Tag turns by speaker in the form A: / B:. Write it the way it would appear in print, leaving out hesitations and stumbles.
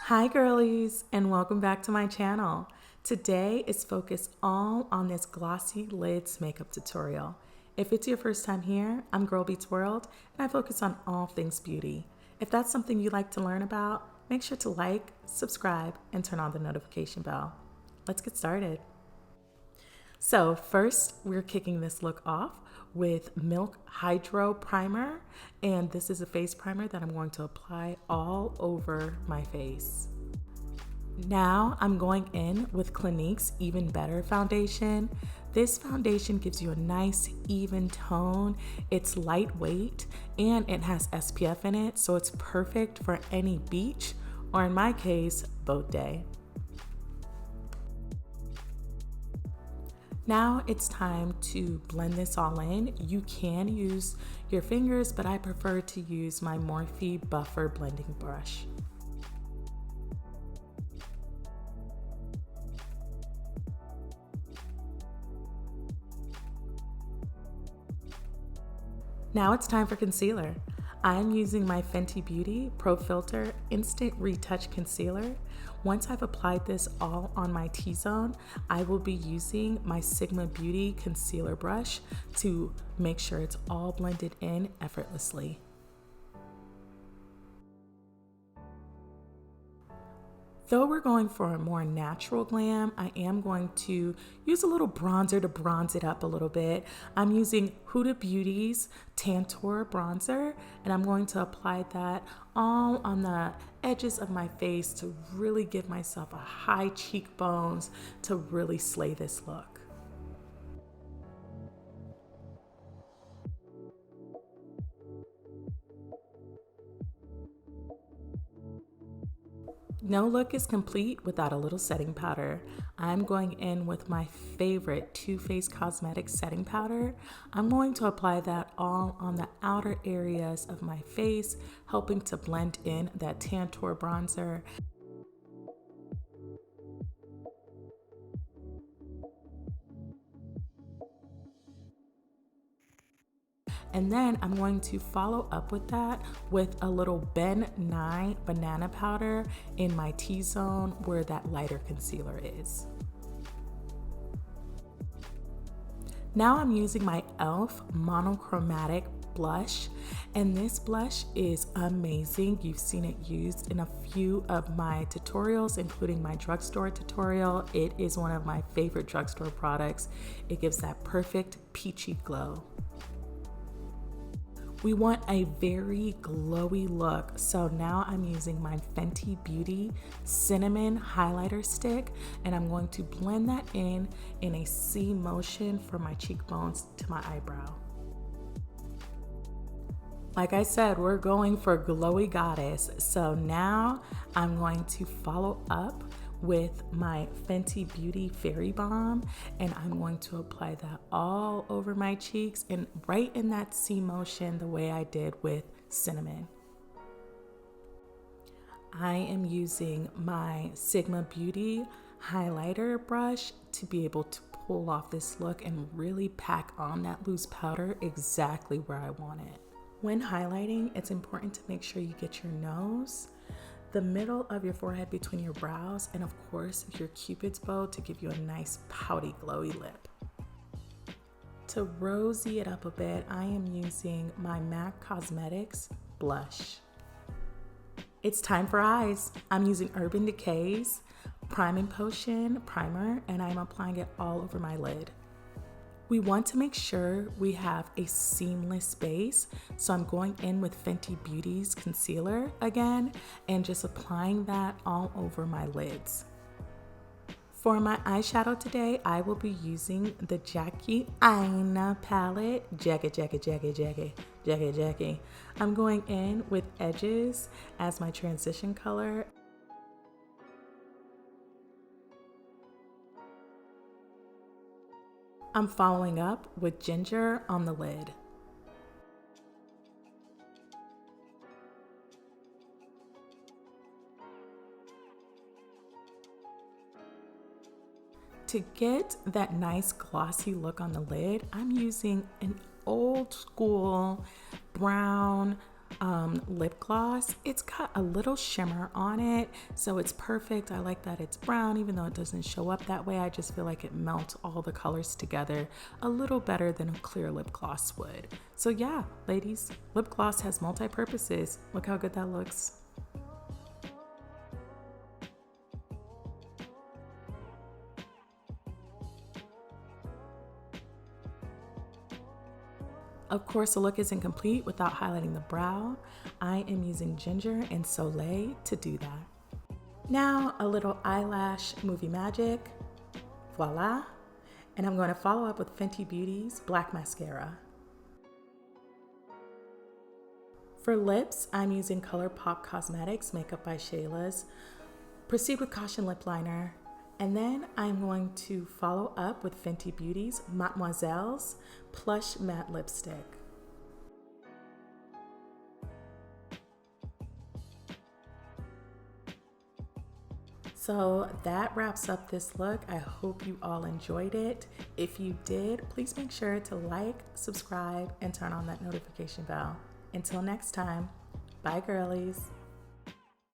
A: Hi girlies, and welcome back to my channel. Today is focused all on this glossy lids makeup tutorial. If it's your first time here, I'm Girl Beats World and I focus on all things beauty. If that's something you'd like to learn about, make sure to like, subscribe, and turn on the notification bell. Let's get started. So first, we're kicking this look off with Milk Hydro Primer, and this is a face primer that I'm going to apply all over my face. Now I'm going in with Clinique's Even Better foundation. This foundation gives you a nice even tone. It's lightweight and it has SPF in it, so it's perfect for any beach or, in my case, boat day. Now it's time to blend this all in. You can use your fingers, but I prefer to use my Morphe Buffer blending brush. Now it's time for concealer. I'm using my Fenty Beauty Pro Filt'r Instant Retouch Concealer. Once I've applied this all on my T-zone, I will be using my Sigma Beauty concealer brush to make sure it's all blended in effortlessly. Though we're going for a more natural glam, I am going to use a little bronzer to bronze it up a little bit. I'm using Huda Beauty's Tantour bronzer, and I'm going to apply that all on the edges of my face to really give myself a high cheekbones to really slay this look. No look is complete without a little setting powder. I'm going in with my favorite Too Faced Cosmetics setting powder. I'm going to apply that all on the outer areas of my face, helping to blend in that Tantour bronzer. And then I'm going to follow up with that with a little Nye banana powder in my T-zone where that lighter concealer is. Now I'm using my e.l.f. monochromatic blush, and this blush is amazing. You've seen it used in a few of my tutorials, including my drugstore tutorial. It is one of my favorite drugstore products. It gives that perfect peachy glow. We want a very glowy look, so now I'm using my Fenty Beauty Cinnamon highlighter stick, and I'm going to blend that in a C motion from my cheekbones to my eyebrow. Like I said, we're going for glowy goddess, so now I'm going to follow up with my Fenty Beauty Fairy Balm, and I'm going to apply that all over my cheeks and right in that C motion the way I did with Sinnamon. I am using my Sigma Beauty highlighter brush to be able to pull off this look and really pack on that loose powder exactly where I want it. When highlighting, it's important to make sure you get your nose, the middle of your forehead between your brows, and of course your Cupid's bow to give you a nice pouty glowy lip. To rosy it up a bit, I am using my MAC Cosmetics blush. It's time for eyes. I'm using Urban Decay's Prime and Potion primer, and I'm applying it all over my lid. We want to make sure we have a seamless base, so I'm going in with Fenty Beauty's concealer again and just applying that all over my lids. For my eyeshadow today, I will be using the Jackie Aina Palette. Jackie. I'm going in with Edges as my transition color. I'm following up with Ginger on the lid. To get that nice glossy look on the lid, I'm using an old school brown lip gloss. It's got a little shimmer on it, so it's perfect. I like that it's brown, even though it doesn't show up that way. I just feel like it melts all the colors together a little better than a clear lip gloss would. So yeah, ladies, lip gloss has multi-purposes. Look how good that looks. Of course, the look isn't complete without highlighting the brow. I am using Ginger and Soleil to do that. Now, a little eyelash movie magic. Voila. And I'm going to follow up with Fenty Beauty's Black Mascara. For lips, I'm using ColourPop Cosmetics Makeup by Shayla's Proceed with Caution Lip Liner. And then I'm going to follow up with Fenty Beauty's Mattemoiselle's Plush Matte Lipstick. So that wraps up this look. I hope you all enjoyed it. If you did, please make sure to like, subscribe, and turn on that notification bell. Until next time, bye girlies.